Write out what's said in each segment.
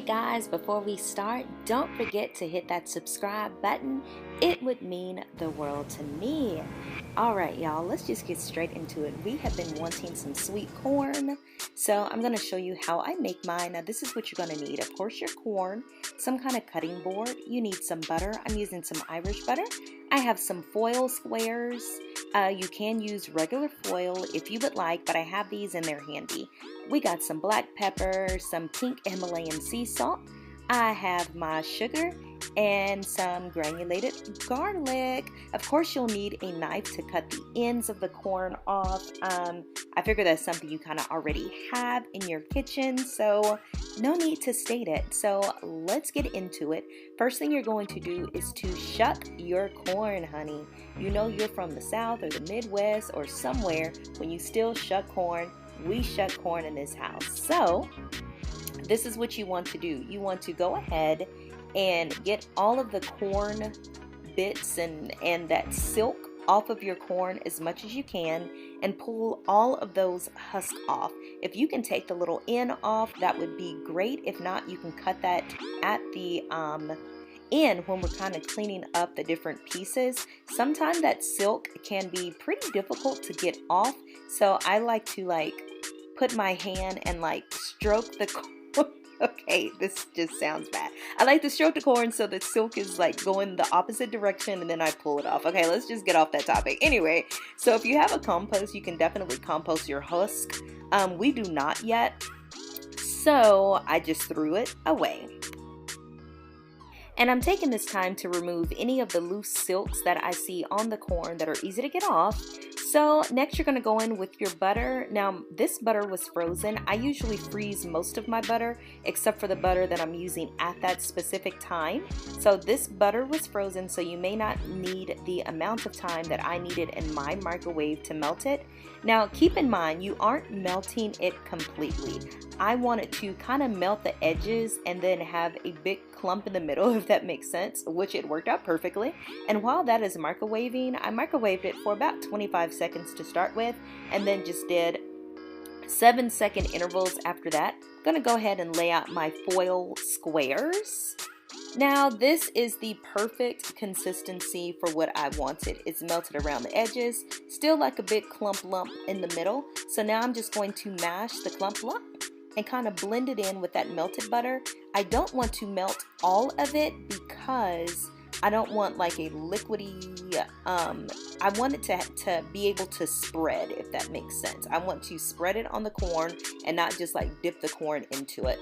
Alright guys, before we start, don't forget to hit that subscribe button. It would mean the world to me. Alright y'all, let's just get straight into it. We have been wanting some sweet corn, so I'm going to show you how I make mine. Now this is what you're going to need. Of course your corn, some kind of cutting board, you need some butter. I'm using some Irish butter. I have some foil squares. You can use regular foil if you would like, but I have these and they're handy. We got some black pepper, some pink Himalayan sea salt. I have my sugar and some granulated garlic. Of course, you'll need a knife to cut the ends of the corn off. I figure that's something you kind of already have in your kitchen, so no need to state it. So let's get into it. First thing you're going to do is to shuck your corn, honey. You know you're from the South or the Midwest or somewhere when you still shuck corn. We shuck corn in this house. So this is what you want to do. You want to go ahead and get all of the corn bits and that silk off of your corn as much as you can and pull all of those husks off. If you can take the little end off, that would be great. If not, you can cut that at the end when we're kind of cleaning up the different pieces. Sometimes that silk can be pretty difficult to get off, so I like to put my hand and stroke the corn. Okay, this just sounds bad. I like to stroke the corn so the silk is going the opposite direction and then I pull it off. Okay, let's just get off that topic. Anyway, so if you have a compost, you can definitely compost your husk. We do not yet, so I just threw it away. And I'm taking this time to remove any of the loose silks that I see on the corn that are easy to get off. So next you're going to go in with your butter. Now this butter was frozen. I usually freeze most of my butter except for the butter that I'm using at that specific time. So this butter was frozen, so you may not need the amount of time that I needed in my microwave to melt it. Now keep in mind, you aren't melting it completely. I wanted to kind of melt the edges and then have a big clump in the middle, if that makes sense, which it worked out perfectly. And while that is microwaving, I microwaved it for about 25 seconds to start with, and then just did 7-second intervals after that. I'm gonna go ahead and lay out my foil squares. Now this is the perfect consistency for what I wanted. It's melted around the edges, still like a big clump lump in the middle. So now I'm just going to mash the clump lump and kind of blend it in with that melted butter. I don't want to melt all of it because I don't want a liquidy, I want it to be able to spread, if that makes sense. I want to spread it on the corn and not just dip the corn into it.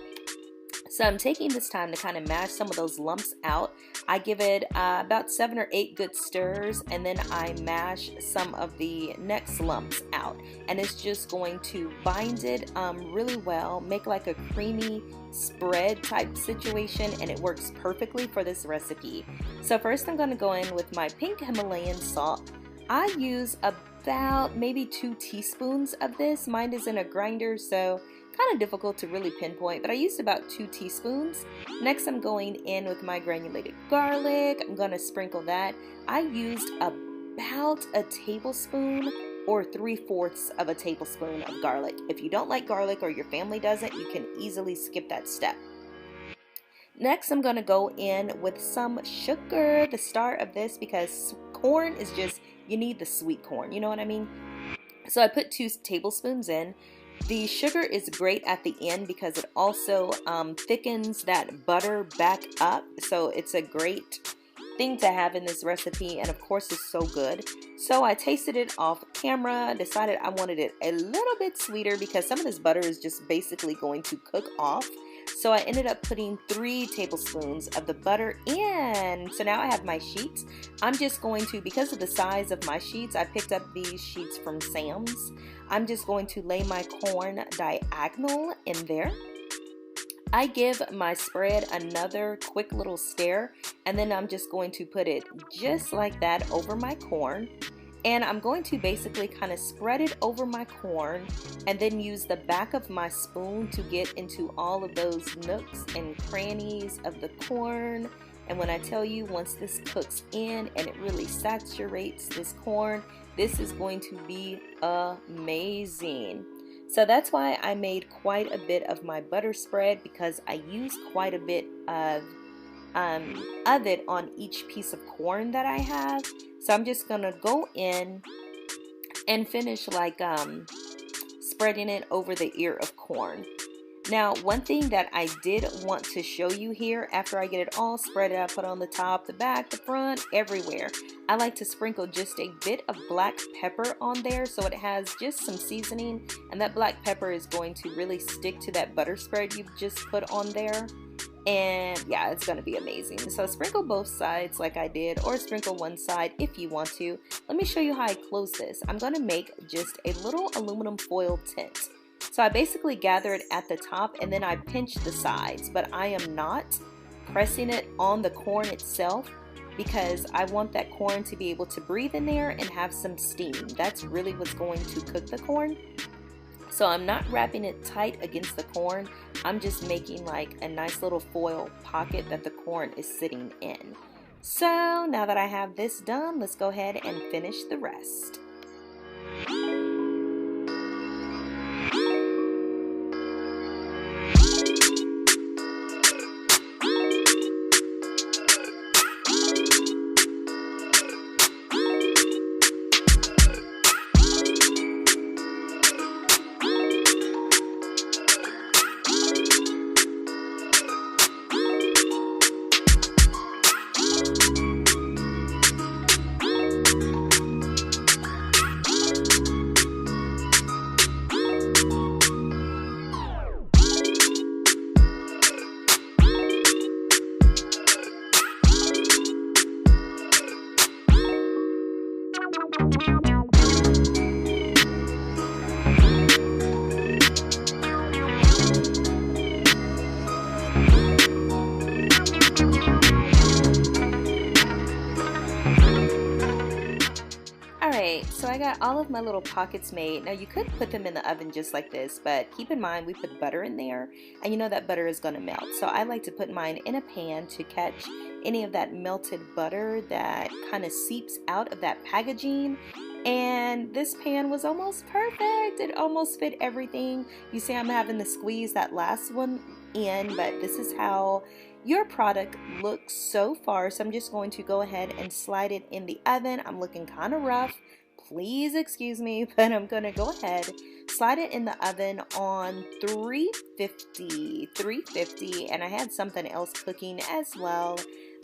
So I'm taking this time to kind of mash some of those lumps out. I give it about 7 or 8 good stirs, and then I mash some of the next lumps out. And it's just going to bind it really well, make like a creamy spread type situation, and it works perfectly for this recipe. So first I'm going to go in with my pink Himalayan salt. I use about maybe 2 teaspoons of this. Mine is in a grinder, so kind of difficult to really pinpoint, but I used about 2 teaspoons. Next I'm going in with my granulated garlic. I'm going to sprinkle that. I used about a tablespoon or 3/4 of a tablespoon of garlic. If you don't like garlic or your family doesn't, you can easily skip that step. Next I'm going to go in with some sugar, the star of this, because corn is just, you need the sweet corn, you know what I mean? So I put 2 tablespoons in. The sugar is great at the end because it also thickens that butter back up. So it's a great thing to have in this recipe, and of course it's so good. So I tasted it off camera, decided I wanted it a little bit sweeter because some of this butter is just basically going to cook off. So I ended up putting 3 tablespoons of the butter in. So now I have my sheets. I'm just going to, because of the size of my sheets, I picked up these sheets from Sam's. I'm just going to lay my corn diagonal in there. I give my spread another quick little stir, and then I'm just going to put it just like that over my corn. And I'm going to basically kind of spread it over my corn and then use the back of my spoon to get into all of those nooks and crannies of the corn. And when I tell you, once this cooks in and it really saturates this corn, this is going to be amazing. So that's why I made quite a bit of my butter spread, because I used quite a bit of it on each piece of corn that I have. So I'm just gonna go in and finish like spreading it over the ear of corn. Now, one thing that I did want to show you here, after I get it all spread out, put on the top, the back, the front, everywhere, I like to sprinkle just a bit of black pepper on there so it has just some seasoning, and that black pepper is going to really stick to that butter spread you've just put on there. And yeah, it's going to be amazing. So sprinkle both sides like I did, or sprinkle one side if you want to. Let me show you how I close this. I'm going to make just a little aluminum foil tint. So I basically gather it at the top and then I pinch the sides, but I am not pressing it on the corn itself, because I want that corn to be able to breathe in there and have some steam. That's really what's going to cook the corn. So I'm not wrapping it tight against the corn. I'm just making like a nice little foil pocket that the corn is sitting in. So now that I have this done, let's go ahead and finish the rest. Alright, so I got all of my little pockets made. Now you could put them in the oven just like this, but keep in mind we put butter in there, and you know that butter is going to melt. So I like to put mine in a pan to catch any of that melted butter that kind of seeps out of that packaging. And this pan was almost perfect. It almost fit everything. You see I'm having to squeeze that last one in, but this is how your product looks so far. So I'm just going to go ahead and slide it in the oven. I'm looking kind of rough. Please excuse me, but I'm going to go ahead, slide it in the oven on 350, and I had something else cooking as well.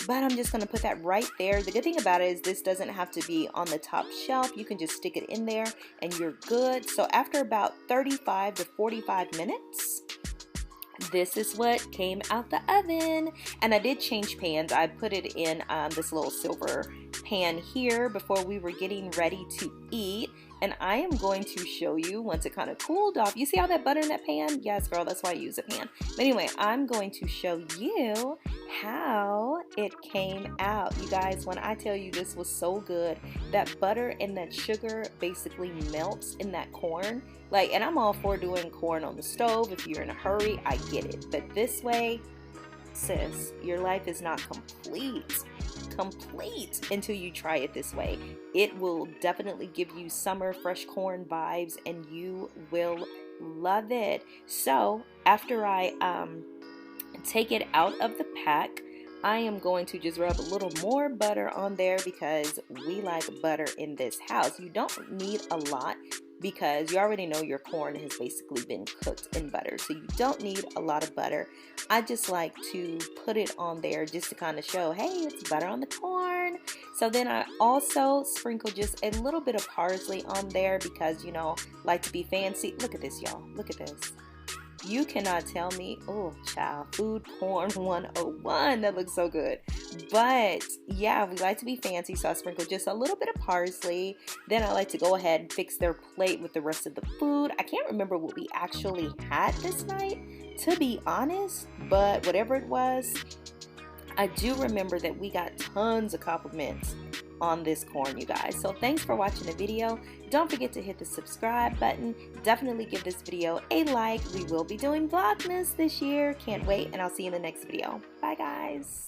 But I'm just going to put that right there. The good thing about it is this doesn't have to be on the top shelf. You can just stick it in there and you're good. So after about 35 to 45 minutes, this is what came out the oven. And I did change pans. I put it in this little silver pan here before we were getting ready to eat. And I am going to show you once it kind of cooled off. You see all that butter in that pan? Yes, girl, that's why I use a pan. But anyway, I'm going to show you how it came out. You guys, when I tell you this was so good, that butter and that sugar basically melts in that corn. Like, and I'm all for doing corn on the stove. If you're in a hurry, I get it. But this way, sis, your life is not complete until you try it this way. It will definitely give you summer fresh corn vibes and you will love it. So after I take it out of the pack, I am going to just rub a little more butter on there because we like butter in this house. You don't need a lot because you already know your corn has basically been cooked in butter, so you don't need a lot of butter. I just like to put it on there just to kind of show, hey, it's butter on the corn. So then I also sprinkle just a little bit of parsley on there because, you know, like to be fancy. Look at this, y'all. Look at this. You cannot tell me, oh child, food porn 101, that looks so good. But yeah, we like to be fancy, so I sprinkle just a little bit of parsley. Then I like to go ahead and fix their plate with the rest of the food. I can't remember what we actually had this night, to be honest, but whatever it was, I do remember that we got tons of compliments on this corn, you guys. So thanks for watching the video. Don't forget to hit the subscribe button. Definitely give this video a like. We will be doing Vlogmas this year. Can't wait, and I'll see you in the next video. Bye, guys.